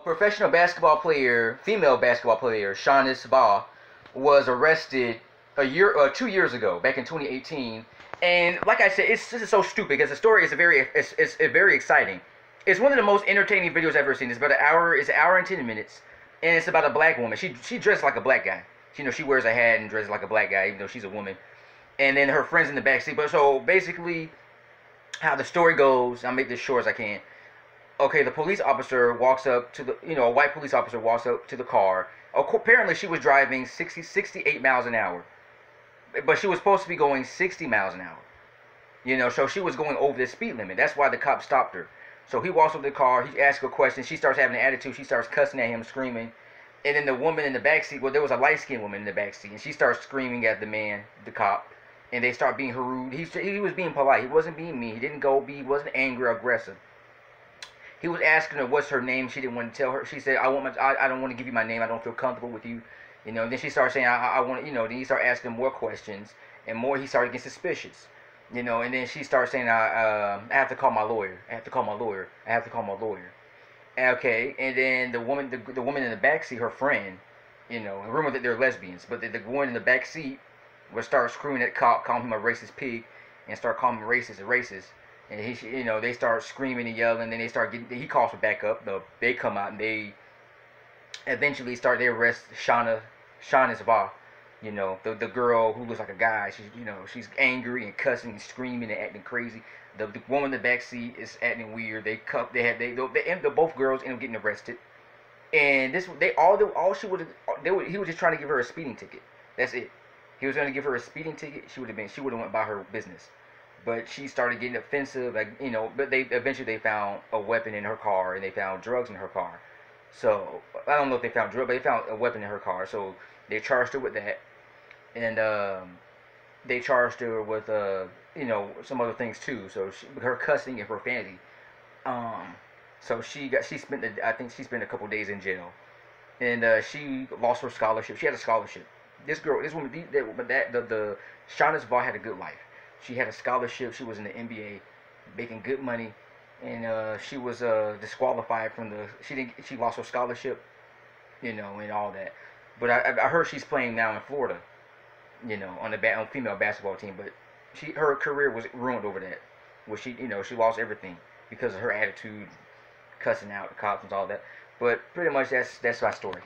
Professional basketball player, female basketball player, Shonnice Vaugh, was arrested 2 years ago, back in 2018. And like I said, this is so stupid because the story is it's very exciting. It's one of the most entertaining videos I've ever seen. It's about an hour. It's an hour and 10 minutes, and it's about a black woman. She dressed like a black guy. She wears a hat and dresses like a black guy, even though she's a woman. And then her friends in the backseat. But so basically, how the story goes, I'll make this short as I can. Okay, the police officer walks up to a white police officer walks up to the car. Apparently she was driving 68 miles an hour. But she was supposed to be going 60 miles an hour. So she was going over the speed limit. That's why the cop stopped her. So he walks up to the car, he asks her a question, she starts having an attitude, she starts cussing at him, screaming. And then the woman in the backseat, well, there was a light-skinned woman in the backseat, and she starts screaming at the cop, and they start being rude. He was being polite. He wasn't being mean. He wasn't angry or aggressive. He was asking her what's her name. She didn't want to tell her. She said, I don't want to give you my name. I don't feel comfortable with you. Then she started saying, I want then he started asking more questions, and more he started getting suspicious. And then she started saying, I have to call my lawyer. I have to call my lawyer. I have to call my lawyer. Okay, and then the woman in the backseat, her friend, rumor that they're lesbians, but the woman in the backseat would start screaming at the cop, calling him a racist pig, and start calling him racist and racist. And they start screaming and yelling, and then he calls for backup. They come out and they eventually they arrest Shonnice Vaugh. The girl who looks like a guy. She's angry and cussing and screaming and acting crazy. The woman in the back seat is acting weird. Both girls end up getting arrested. And he was just trying to give her a speeding ticket. That's it. He was going to give her a speeding ticket. She would have went about her business. But she started getting offensive, but they found a weapon in her car, and they found drugs in her car. So I don't know if they found drugs, but they found a weapon in her car. So they charged her with that, and they charged her with some other things too. So her cussing and profanity. So I think she spent a couple days in jail, and she lost her scholarship. She had a scholarship. This woman, the Shonnice Vaugh had a good life. She had a scholarship. She was in the NBA, making good money, and she was disqualified from she lost her scholarship, and all that. But I heard she's playing now in Florida, on the female basketball team. But her career was ruined over that. Where she lost everything because of her attitude, cussing out the cops and all that. But pretty much that's my story.